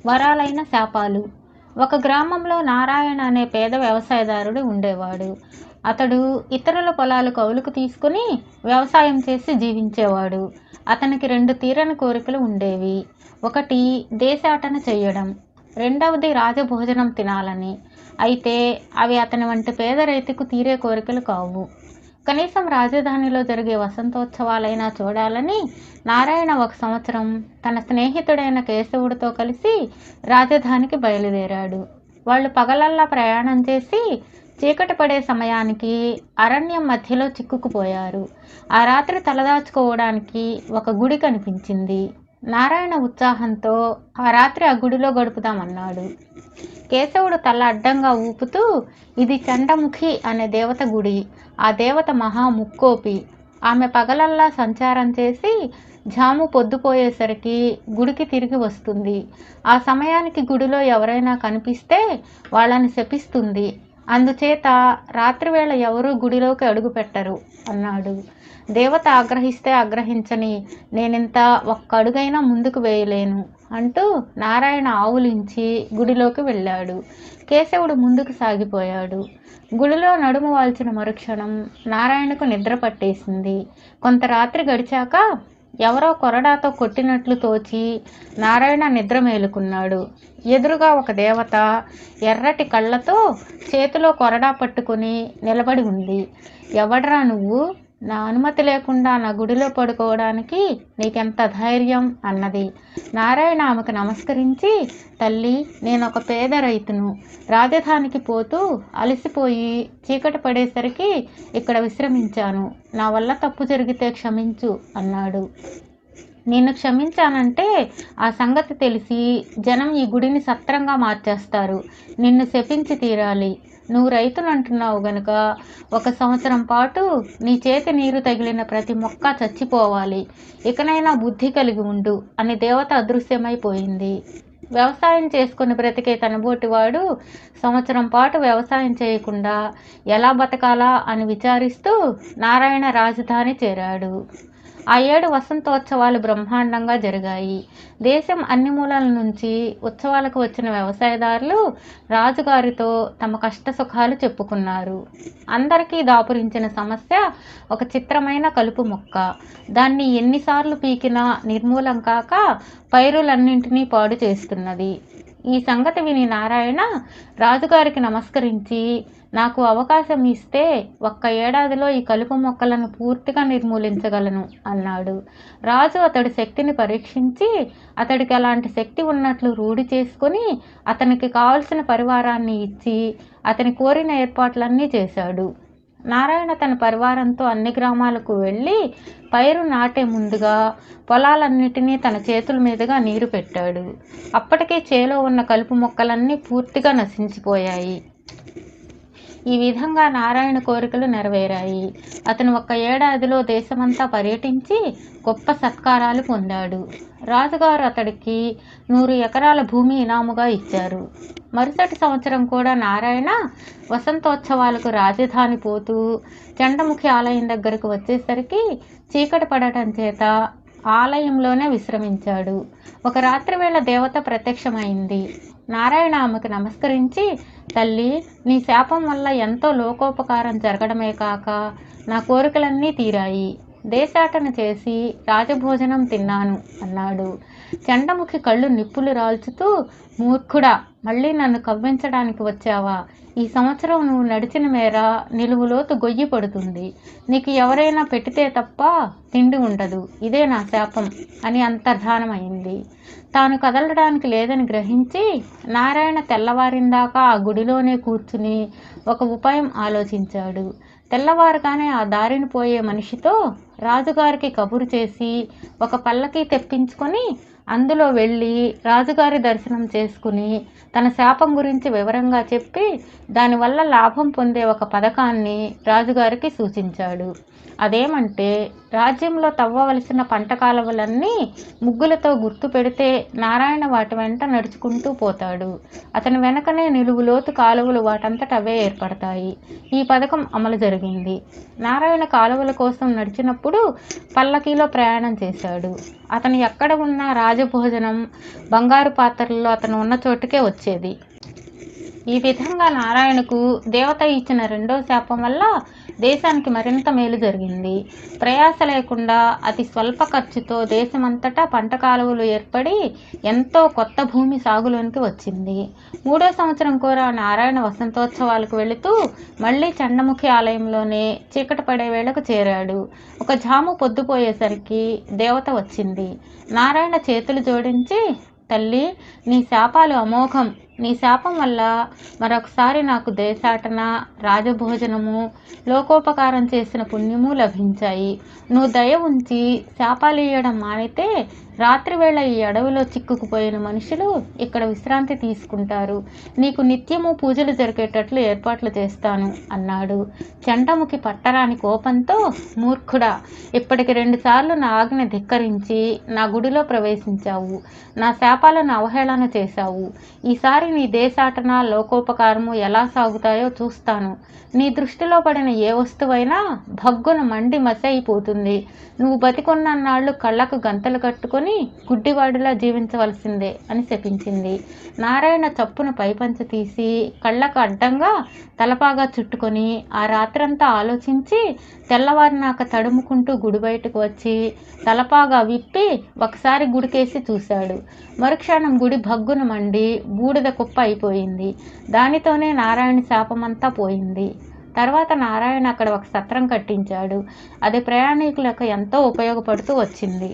వరాలైన శాపాలు. ఒక గ్రామంలో నారాయణ అనే పేద వ్యవసాయదారుడు ఉండేవాడు. అతడు ఇతరుల పొలాలు కౌలుకు తీసుకుని వ్యవసాయం చేసి జీవించేవాడు. అతనికి 2 తీరని కోరికలు ఉండేవి. ఒకటి దేశాటన చెయ్యడం, రెండవది రాజభోజనం తినాలని. అయితే అవి అతని వంటి పేద రైతుకు తీరే కోరికలు కావు. కనీసం రాజధానిలో జరిగే వసంతోత్సవాలైనా చూడాలని నారాయణ ఒక సంవత్సరం తన స్నేహితుడైన కేశవుడితో కలిసి రాజధానికి బయలుదేరాడు. వాళ్ళు పగలల్లా ప్రయాణం చేసి చీకటి పడే సమయానికి అరణ్యం మధ్యలో చిక్కుకుపోయారు. ఆ రాత్రి తలదాచుకోవడానికి ఒక గుడి కనిపించింది. నారాయణ ఉత్సాహంతో ఆ రాత్రి ఆ గుడిలో గడుపుదామన్నాడు. కేశవుడు తల అడ్డంగా ఊపుతూ, ఇది చండముఖి అనే దేవత గుడి. ఆ దేవత మహా ముక్కోపి. ఆమె పగలల్లా సంచారం చేసి జాము పొద్దుపోయేసరికి గుడికి తిరిగి వస్తుంది. ఆ సమయానికి గుడిలో ఎవరైనా కనిపిస్తే వాళ్ళని శపిస్తుంది. అందుచేత రాత్రివేళ ఎవరూ గుడిలోకి అడుగు పెట్టరు అన్నాడు. దేవత ఆగ్రహిస్తే ఆగ్రహించని, నేనింత ఒక్క అడుగైనా ముందుకు వేయలేను అంటూ నారాయణ ఆవులించి గుడిలోకి వెళ్ళాడు. కేశవుడు ముందుకు సాగిపోయాడు. గుడిలో నడుము వాల్చిన మరుక్షణం నారాయణకు నిద్ర పట్టేసింది. కొంత రాత్రి గడిచాక ఎవరో కొరడాతో కొట్టినట్లు తోచి నారాయణ నిద్ర మేలుకున్నాడు. ఎదురుగా ఒక దేవత ఎర్రటి కళ్ళతో చేతిలో కొరడా పట్టుకుని నిలబడి ఉంది. ఎవడ్రా నువ్వు? నా అనుమతి లేకుండా నా గుడిలో పడుకోవడానికి నీకెంత ధైర్యం అన్నది. నారాయణ ఆమెకు నమస్కరించి, తల్లి, నేను ఒక పేద రైతును. రాజధానికి పోతూ అలసిపోయి చీకటి పడేసరికి ఇక్కడ విశ్రమించాను. నా వల్ల తప్పు జరిగితే క్షమించు అన్నాడు. నిన్ను క్షమించానంటే ఆ సంగతి తెలిసి జనం ఈ గుడిని సత్రంగా మార్చేస్తారు. నిన్ను శపించి తీరాలి. నువ్వు రైతునంటున్నావు గనుక 1 సంవత్సరం పాటు నీ చేతి నీరు తగిలిన ప్రతి మొక్క చచ్చిపోవాలి. ఇకనైనా బుద్ధి కలిగి ఉండు అని దేవత అదృశ్యమైపోయింది. వ్యవసాయం చేసుకుని బ్రతికే తనబోటివాడు సంవత్సరం పాటు వ్యవసాయం చేయకుండా ఎలా బతకాలా అని విచారిస్తూ నారాయణ రాజధాని చేరాడు. ఆ ఏడు వసంతోత్సవాలు బ్రహ్మాండంగా జరిగాయి. దేశం అన్ని మూలల నుంచి ఉత్సవాలకు వచ్చిన వ్యవసాయదారులు రాజుగారితో తమ కష్ట సుఖాలు చెప్పుకున్నారు. అందరికీ దాపురించిన సమస్య ఒక చిత్రమైన కలుపు మొక్క. దాన్ని ఎన్నిసార్లు పీకినా నిర్మూలం కాక పైరులన్నింటినీ పాడు చేస్తున్నది. ఈ సంగతి విని నారాయణ రాజుగారికి నమస్కరించి, నాకు అవకాశం ఇస్తే 1 ఏడాదిలో ఈ కలుపు మొక్కలను పూర్తిగా నిర్మూలించగలను అన్నాడు. రాజు అతడి శక్తిని పరీక్షించి అతడికి అలాంటి శక్తి ఉన్నట్లు రూఢి చేసుకుని అతనికి కావలసిన పరివారాన్ని ఇచ్చి అతని కోరిన ఏర్పాట్లన్నీ చేశాడు. నారాయణ తన పరివారంతో అన్ని గ్రామాలకు వెళ్ళి పైరు నాటే ముందుగా పొలాలన్నిటినీ తన చేతుల మీదుగా నీరు పెట్టాడు. అప్పటికే చేలో ఉన్న కలుపు మొక్కలన్నీ పూర్తిగా నశించిపోయాయి. ఈ విధంగా నారాయణ కోరికలు నెరవేరాయి. అతను 1 ఏడాదిలో దేశమంతా పర్యటించి గొప్ప సత్కారాలు పొందాడు. రాజుగారు అతడికి 100 ఎకరాల భూమి ఇనాముగా ఇచ్చారు. మరుసటి సంవత్సరం కూడా నారాయణ వసంతోత్సవాలకు రాజధాని పోతూ చండముఖి ఆలయం దగ్గరకు వచ్చేసరికి చీకటి పడటం చేత ఆలయంలోనే విశ్రమించాడు. ఒక రాత్రి వేళ దేవత ప్రత్యక్షమైంది. నారాయణ ఆమెకు నమస్కరించి, తల్లి, నీ శాపం వల్ల ఎంతో లోకోపకారం జరగడమే కాక నా కోరికలన్నీ తీరాయి. దేశాటన చేసి రాజభోజనం తిన్నాను అన్నాడు. చండముఖి కళ్ళు నిప్పులు రాల్చుతూ, మూర్ఖుడా, మళ్ళీ నన్ను కవ్వించడానికి వచ్చావా? ఈ సంవత్సరం నువ్వు నడిచిన మేర నిలువులోతు గొయ్యి పడుతుంది. నీకు ఎవరైనా పెట్టితే తప్ప తిండి ఉండదు. ఇదే నా శాపం అని అంతర్ధానమైంది. తాను కదలడానికి లేదని గ్రహించి నారాయణ తెల్లవారిందాకా ఆ గుడిలోనే కూర్చుని ఒక ఉపాయం ఆలోచించాడు. తెల్లవారుగానే ఆ దారిని పోయే మనిషితో రాజుగారికి కబురు చేసి ఒక పల్లకీ తెప్పించుకొని అందులో వెళ్ళి రాజుగారి దర్శనం చేసుకుని తన శాపం గురించి వివరంగా చెప్పి దానివల్ల లాభం పొందే ఒక పథకాన్ని రాజుగారికి సూచించాడు. అదేమంటే, రాజ్యంలో తవ్వవలసిన పంట కాలువలన్నీ ముగ్గులతో గుర్తు పెడితే నారాయణ వాటి వెంట నడుచుకుంటూ పోతాడు. అతని వెనకనే నిలువులోతు కాలువలు వాటంతట అవే ఏర్పడతాయి. ఈ పథకం అమలు జరిగింది. నారాయణ కాలువల కోసం నడిచినప్పుడు పల్లకీలో ప్రయాణం చేశాడు. అతను ఎక్కడ ఉన్న రాజభోజనం బంగారు పాత్రల్లో అతను ఉన్న చోటుకే వచ్చేది. ఈ విధంగా నారాయణకు దేవత ఇచ్చిన రెండో శాపం వల్ల దేశానికి మరింత మేలు జరిగింది. ప్రయాస లేకుండా అతి స్వల్ప ఖర్చుతో దేశమంతటా పంట కాలువలు ఏర్పడి ఎంతో కొత్త భూమి సాగులోనికి వచ్చింది. 3వ సంవత్సరం కూడా నారాయణ వసంతోత్సవాలకు వెళుతూ మళ్ళీ చండముఖి ఆలయంలోనే చీకటి పడే వేళకు చేరాడు. ఒక జాము పొద్దుపోయేసరికి దేవత వచ్చింది. నారాయణ చేతులు జోడించి, తల్లి, నీ శాపాలు అమోఘం. నీ శాపం వల్ల మరొకసారి నాకు దేశాటన, రాజభోజనము, లోకోపకారం చేసిన పుణ్యము లభించాయి. నువ్వు దయ ఉంచి శాపాలు ఇయ్యడం మానితే రాత్రివేళ ఈ అడవిలో చిక్కుకుపోయిన మనుషులు ఇక్కడ విశ్రాంతి తీసుకుంటారు. నీకు నిత్యము పూజలు జరిగేటట్లు ఏర్పాట్లు చేస్తాను అన్నాడు. చండముఖి పట్టరాని కోపంతో, మూర్ఖుడా, ఇప్పటికి 2 సార్లు నా ఆజ్ఞ ధిక్కరించి నా గుడిలో ప్రవేశించావు. నా శాపాలను అవహేళన చేశావు. ఈసారి నీ దేశాటన, లోకోపకారము ఎలా సాగుతాయో చూస్తాను. నీ దృష్టిలో పడిన ఏ వస్తువైనా భగ్గున మండి మసి అయిపోతుంది. నువ్వు బతికొన్నన్నాళ్ళు కళ్ళకు గంతలు కట్టుకొని గుడ్డివాడిలా జీవించవలసిందే అని శపించింది. నారాయణ చప్పున పైపంచ తీసి కళ్ళకు అడ్డంగా తలపాగా చుట్టుకొని ఆ రాత్రంతా ఆలోచించి తెల్లవారినాక తడుముకుంటూ గుడి బయటకు వచ్చి తలపాగా విప్పి ఒకసారి గుడికేసి చూశాడు. మరుక్షణం గుడి భగ్గున మండి బూడిద కుప్ప అయిపోయింది. దానితోనే నారాయణ శాపమంతా పోయింది. తర్వాత నారాయణ అక్కడ ఒక సత్రం కట్టించాడు. అది ప్రయాణికులకు ఎంతో ఉపయోగపడుతూ వచ్చింది.